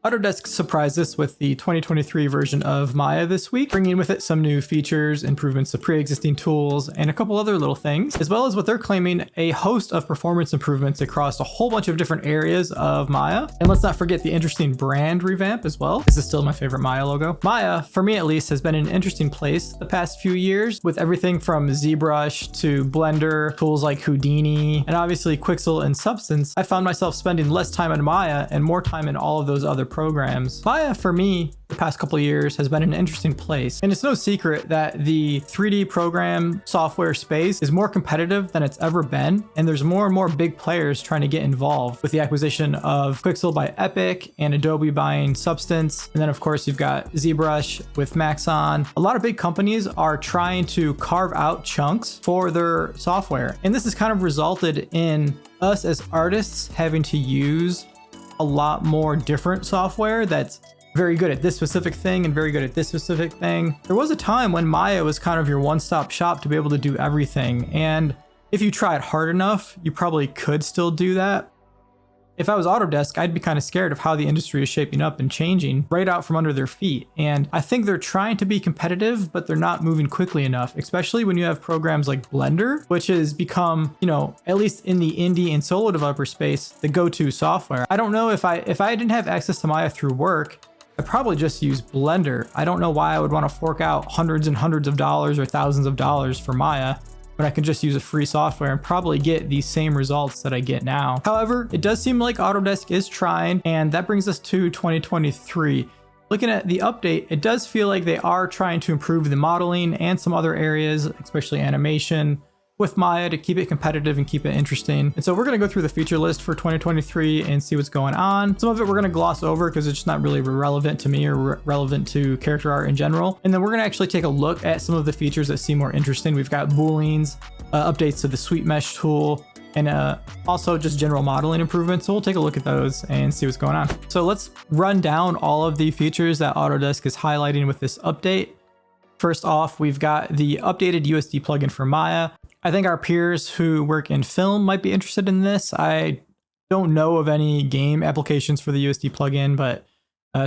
Autodesk surprised us with the 2023 version of Maya this week, bringing with it some new features, improvements to pre-existing tools, and a couple other little things, as well as what they're claiming a host of performance improvements across a whole bunch of different areas of Maya. And let's not forget the interesting brand revamp as well. This is still my favorite Maya logo. Maya, for me at least, has been an interesting place the past few years with everything from ZBrush to Blender, tools like Houdini, and obviously Quixel and Substance. I found myself spending less time in Maya and more time in all of those other programs. Maya, for me, the past couple of years has been an interesting place. And it's no secret that the 3D program software space is more competitive than it's ever been. And there's more and more big players trying to get involved with the acquisition of Quixel by Epic and Adobe buying Substance. And then of course, you've got ZBrush with Maxon. A lot of big companies are trying to carve out chunks for their software. And this has kind of resulted in us as artists having to use a lot more different software that's very good at this specific thing and very good at this specific thing. There was a time when Maya was kind of your one-stop shop to be able to do everything. And if you tried hard enough, you probably could still do that. If I was Autodesk, I'd be kind of scared of how the industry is shaping up and changing right out from under their feet. And I think they're trying to be competitive, but they're not moving quickly enough, especially when you have programs like Blender, which has become, at least in the indie and solo developer space, the go-to software. I don't know if I didn't have access to Maya through work, I'd probably just use Blender. I don't know why I would want to fork out hundreds and hundreds of dollars or thousands of dollars for Maya when I could just use a free software and probably get the same results that I get now. However, it does seem like Autodesk is trying, and that brings us to 2023. Looking at the update, it does feel like they are trying to improve the modeling and some other areas, especially animation, with Maya to keep it competitive and keep it interesting. And so we're going to go through the feature list for 2023 and see what's going on. Some of it we're going to gloss over because it's just not really relevant to me or relevant to character art in general. And then we're going to actually take a look at some of the features that seem more interesting. We've got Booleans, updates to the sweep mesh tool, and also just general modeling improvements. So we'll take a look at those and see what's going on. So let's run down all of the features that Autodesk is highlighting with this update. First off, we've got the updated USD plugin for Maya. I think our peers who work in film might be interested in this. I don't know of any game applications for the USD plugin, but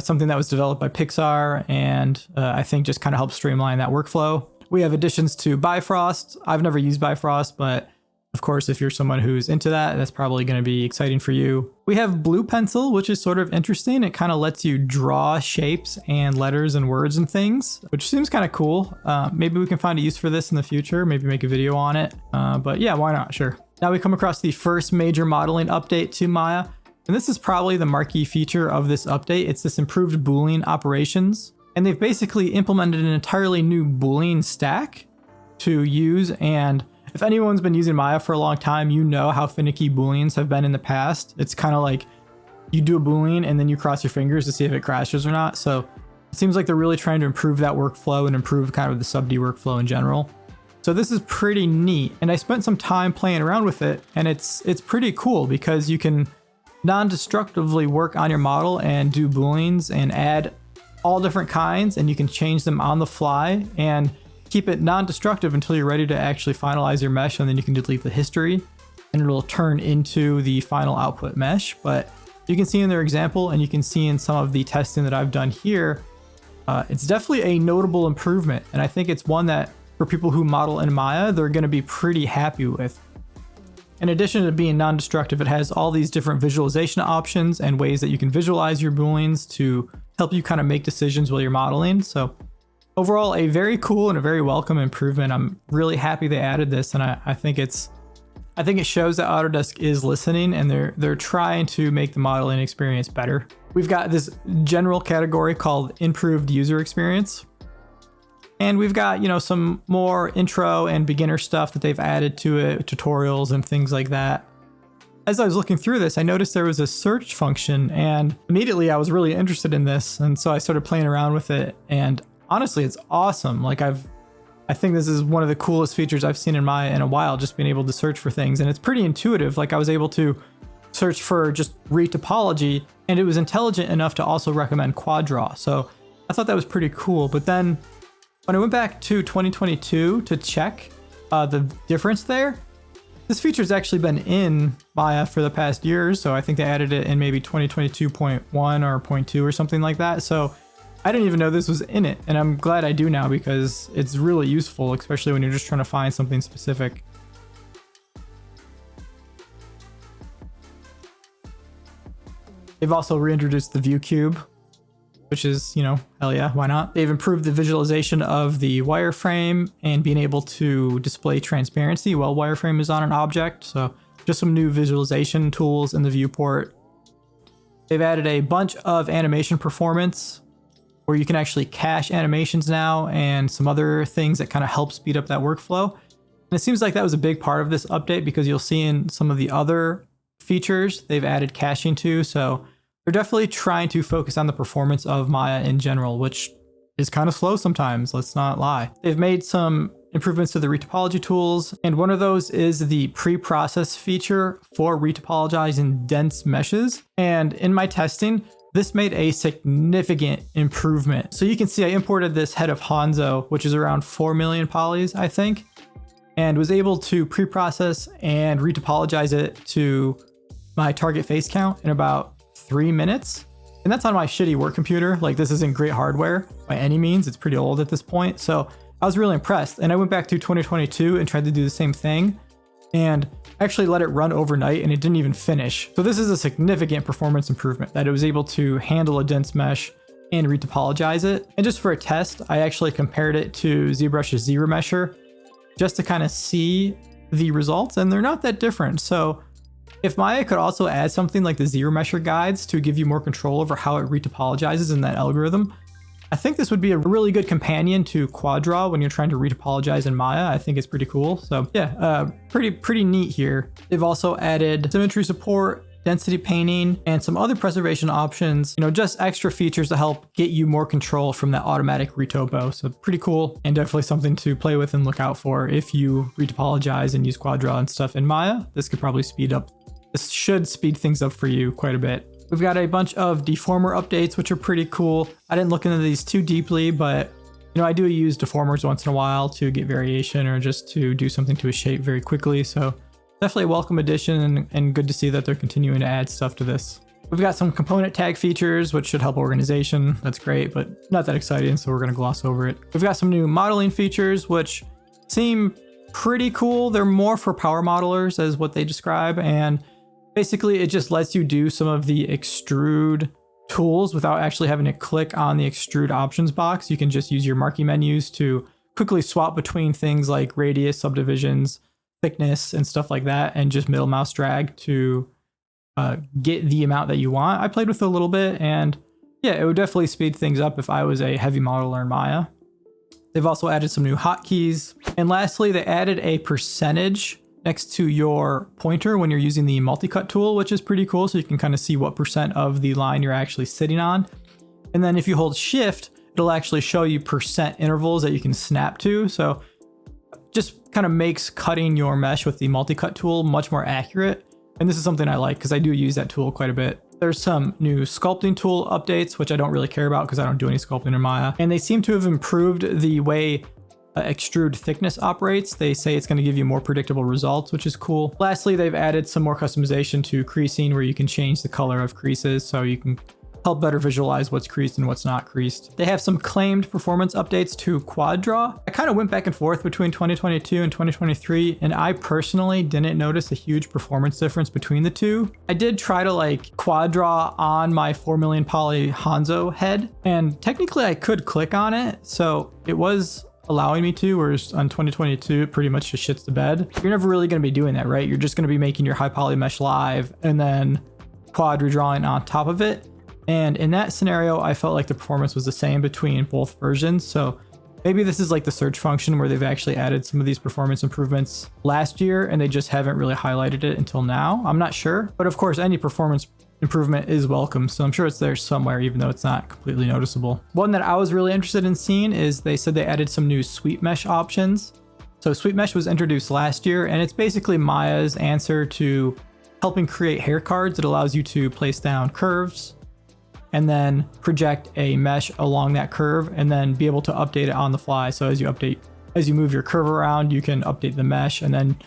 something that was developed by Pixar, and I think just kind of helps streamline that workflow. We have additions to Bifrost. I've never used Bifrost, but of course, if you're someone who's into that, that's probably going to be exciting for you. We have Blue Pencil, which is sort of interesting. It kind of lets you draw shapes and letters and words and things, which seems kind of cool. Maybe we can find a use for this in the future, maybe make a video on it. But yeah, why not? Sure. Now we come across the first major modeling update to Maya. And this is probably the marquee feature of this update. It's this improved Boolean operations. And they've basically implemented an entirely new Boolean stack to use. And if anyone's been using Maya for a long time, you know how finicky Booleans have been in the past. It's kind of like you do a Boolean and then you cross your fingers to see if it crashes or not. So it seems like they're really trying to improve that workflow and improve kind of the sub D workflow in general. So this is pretty neat. And I spent some time playing around with it, and it's pretty cool because you can non-destructively work on your model and do Booleans and add all different kinds, and you can change them on the fly and keep it non-destructive until you're ready to actually finalize your mesh, and then you can delete the history and it'll turn into the final output mesh. But you can see in their example, and you can see in some of the testing that I've done here, it's definitely a notable improvement. And I think it's one that for people who model in Maya, they're going to be pretty happy with. In addition to being non-destructive, it has all these different visualization options and ways that you can visualize your Booleans to help you kind of make decisions while you're modeling. So overall, a very cool and a very welcome improvement. I'm really happy they added this, and I think it shows that Autodesk is listening, and they're trying to make the modeling experience better. We've got this general category called improved user experience, and we've got some more intro and beginner stuff that they've added to it, tutorials and things like that. As I was looking through this, I noticed there was a search function, and immediately I was really interested in this, and so I started playing around with it, and honestly, it's awesome. Like I think this is one of the coolest features I've seen in Maya in a while, just being able to search for things. And it's pretty intuitive. Like I was able to search for just retopology, and it was intelligent enough to also recommend quad draw. So I thought that was pretty cool. But then when I went back to 2022 to check the difference there, This feature's actually been in Maya for the past year, so I think they added it in maybe 2022.1 or .2 or something like that. So I didn't even know this was in it, and I'm glad I do now because it's really useful, especially when you're just trying to find something specific. They've also reintroduced the view cube, which is, hell yeah, why not? They've improved the visualization of the wireframe and being able to display transparency while wireframe is on an object. So just some new visualization tools in the viewport. They've added a bunch of animation performance where you can actually cache animations now and some other things that kind of help speed up that workflow. And it seems like that was a big part of this update because you'll see in some of the other features they've added caching to. So they're definitely trying to focus on the performance of Maya in general, which is kind of slow sometimes, let's not lie. They've made some improvements to the retopology tools, and one of those is the pre-process feature for retopologizing dense meshes. And in my testing, this made a significant improvement. So you can see I imported this head of Hanzo, which is around 4 million polys, I think, and was able to pre-process and retopologize it to my target face count in about 3 minutes. And that's on my shitty work computer. Like, this isn't great hardware by any means. It's pretty old at this point. So I was really impressed. And I went back to 2022 and tried to do the same thing and actually let it run overnight, and it didn't even finish. So this is a significant performance improvement that it was able to handle a dense mesh and retopologize it. And just for a test, I actually compared it to ZBrush's ZRemesher just to kind of see the results, and they're not that different. So if Maya could also add something like the ZRemesher guides to give you more control over how it retopologizes in that algorithm, I think this would be a really good companion to Quad Draw when you're trying to retopologize in Maya. I think it's pretty cool. So yeah, pretty neat here. They've also added symmetry support, density painting, and some other preservation options, just extra features to help get you more control from that automatic retopo. So pretty cool, and definitely something to play with and look out for if you retopologize and use Quad Draw and stuff in Maya. This could probably this should speed things up for you quite a bit. We've got a bunch of Deformer updates, which are pretty cool. I didn't look into these too deeply, but I do use deformers once in a while to get variation or just to do something to a shape very quickly. So definitely a welcome addition, and good to see that they're continuing to add stuff to this. We've got some component tag features, which should help organization. That's great, but not that exciting, so we're going to gloss over it. We've got some new modeling features, which seem pretty cool. They're more for power modelers as what they describe, and basically it just lets you do some of the extrude tools without actually having to click on the extrude options box. You can just use your marquee menus to quickly swap between things like radius, subdivisions, thickness, and stuff like that, and just middle mouse drag to get the amount that you want. I played with it a little bit, and yeah, it would definitely speed things up if I was a heavy modeler in Maya. They've also added some new hotkeys. And lastly, they added a percentage next to your pointer when you're using the multi-cut tool, which is pretty cool. So you can kind of see what percent of the line you're actually sitting on. And then if you hold shift, it'll actually show you percent intervals that you can snap to. So just kind of makes cutting your mesh with the multi-cut tool much more accurate. And this is something I like because I do use that tool quite a bit. There's some new sculpting tool updates, which I don't really care about because I don't do any sculpting in Maya. And they seem to have improved the way extrude thickness operates. They say it's going to give you more predictable results, which is cool. Lastly, they've added some more customization to creasing where you can change the color of creases so you can help better visualize what's creased and what's not creased. They have some claimed performance updates to Quad Draw. I kind of went back and forth between 2022 and 2023, and I personally didn't notice a huge performance difference between the two. I did try to Quad Draw on my 4 million poly Hanzo head, and technically I could click on it, so it was allowing me to, whereas on 2022 it pretty much just shits the bed. You're never really going to be doing that, right? You're just going to be making your high poly mesh live and then quad redrawing on top of it. And in that scenario, I felt like the performance was the same between both versions. So maybe this is like the search function where they've actually added some of these performance improvements last year and they just haven't really highlighted it until now. I'm not sure, but of course any performance improvement is welcome. So I'm sure it's there somewhere, even though it's not completely noticeable. One that I was really interested in seeing is they said they added some new sweep mesh options. So sweep mesh was introduced last year, and it's basically Maya's answer to helping create hair cards. It allows you to place down curves and then project a mesh along that curve and then be able to update it on the fly. So as you move your curve around, you can update the mesh and then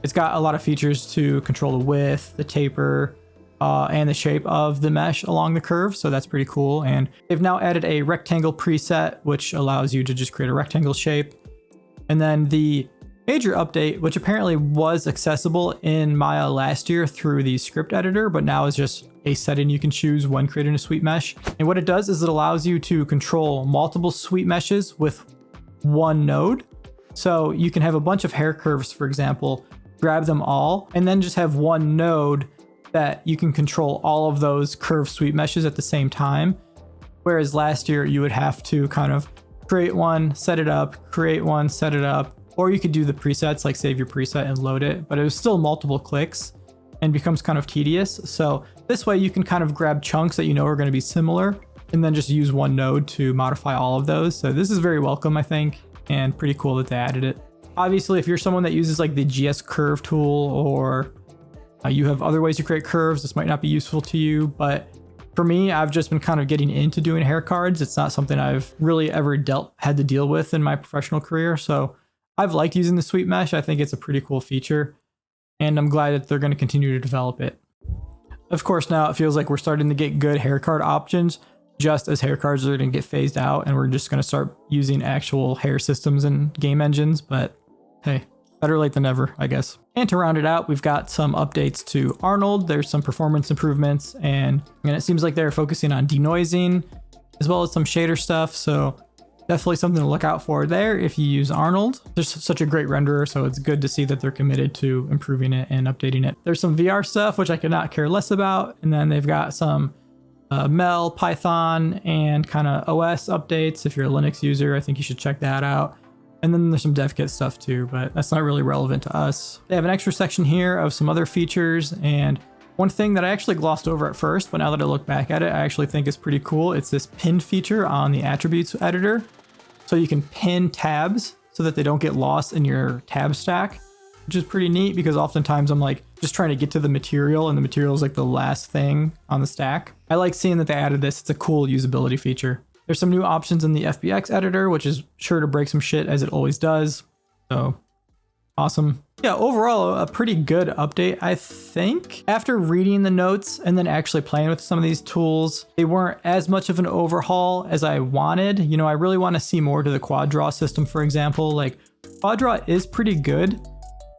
It's got a lot of features to control the width, the taper, and the shape of the mesh along the curve, so that's pretty cool. And they've now added a rectangle preset, which allows you to just create a rectangle shape. And then the major update, which apparently was accessible in Maya last year through the script editor, but now is just a setting you can choose when creating a sweep mesh. And what it does is it allows you to control multiple sweep meshes with one node. So you can have a bunch of hair curves, for example, grab them all, and then just have one node that you can control all of those curved sweep meshes at the same time. Whereas last year you would have to kind of create one, set it up, create one, set it up, or you could do the presets, like save your preset and load it, but it was still multiple clicks and becomes kind of tedious. So this way you can kind of grab chunks that you know are going to be similar and then just use one node to modify all of those. So this is very welcome, I think, and pretty cool that they added it. Obviously, if you're someone that uses like the GS curve tool, or you have other ways to create curves, this might not be useful to you, but for me, I've just been kind of getting into doing hair cards. It's not something I've really ever had to deal with in my professional career. So I've liked using the sweep mesh. I think it's a pretty cool feature, and I'm glad that they're going to continue to develop it. Of course, now it feels like we're starting to get good hair card options, just as hair cards are going to get phased out, and we're just going to start using actual hair systems and game engines. But hey, better late than never, I guess. And to round it out, we've got some updates to Arnold. There's some performance improvements, and it seems like they're focusing on denoising as well as some shader stuff. So definitely something to look out for there if you use Arnold. There's such a great renderer, so it's good to see that they're committed to improving it and updating it. There's some VR stuff, which I could not care less about. And then they've got some Mel, Python, and kind of OS updates. If you're a Linux user, I think you should check that out. And then there's some dev kit stuff too, but that's not really relevant to us. They have an extra section here of some other features, and one thing that I actually glossed over at first, but now that I look back at it, I actually think is pretty cool. It's this pin feature on the attributes editor. So you can pin tabs so that they don't get lost in your tab stack, which is pretty neat because oftentimes I'm like just trying to get to the material, and the material is like the last thing on the stack. I like seeing that they added this. It's a cool usability feature. There's some new options in the FBX editor, which is sure to break some shit as it always does. So awesome. Yeah, overall, a pretty good update, I think. After reading the notes and then actually playing with some of these tools, they weren't as much of an overhaul as I wanted. You know, I really want to see more to the quad draw system, for example. Like, quad draw is pretty good,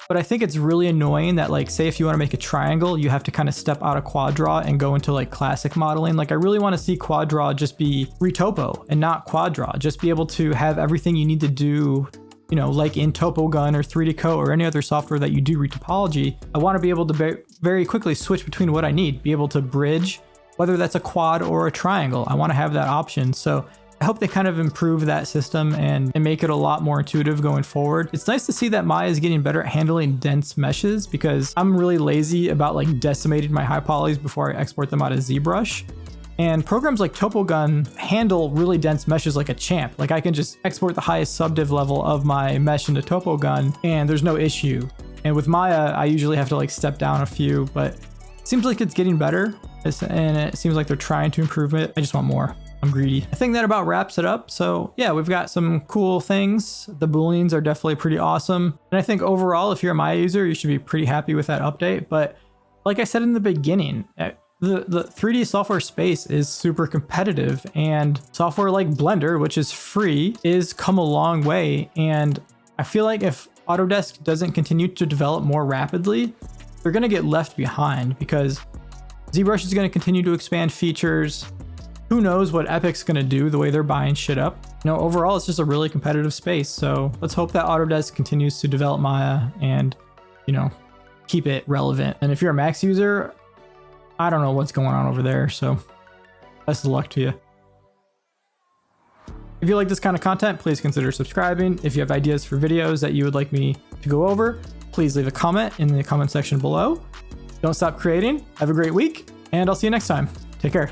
but I think it's really annoying that, like, say if you want to make a triangle, you have to kind of step out of quad draw and go into like classic modeling. Like, I really want to see quad draw just be retopo and not quad draw. Just be able to have everything you need to do, you know, like in TopoGun or 3DCo or any other software that you do retopology. I want to be able to very quickly switch between what I need, be able to bridge, whether that's a quad or a triangle. I want to have that option. So I hope they kind of improve that system and make it a lot more intuitive going forward. It's nice to see that Maya is getting better at handling dense meshes, because I'm really lazy about like decimating my high polys before I export them out of ZBrush. And programs like TopoGun handle really dense meshes like a champ. Like, I can just export the highest subdiv level of my mesh into TopoGun and there's no issue. And with Maya, I usually have to like step down a few, but it seems like it's getting better, and it seems like they're trying to improve it. I just want more. I'm greedy. I think that about wraps it up. So yeah, we've got some cool things. The Booleans are definitely pretty awesome. And I think overall, if you're a Maya user, you should be pretty happy with that update. But like I said in the beginning, the 3D software space is super competitive, and software like Blender, which is free, is come a long way. And I feel like if Autodesk doesn't continue to develop more rapidly, they're going to get left behind, because ZBrush is going to continue to expand features. Who knows what Epic's going to do, the way they're buying shit up. You know, overall, it's just a really competitive space. So let's hope that Autodesk continues to develop Maya and, you know, keep it relevant. And if you're a Max user, I don't know what's going on over there. So best of luck to you. If you like this kind of content, please consider subscribing. If you have ideas for videos that you would like me to go over, please leave a comment in the comment section below. Don't stop creating. Have a great week, and I'll see you next time. Take care.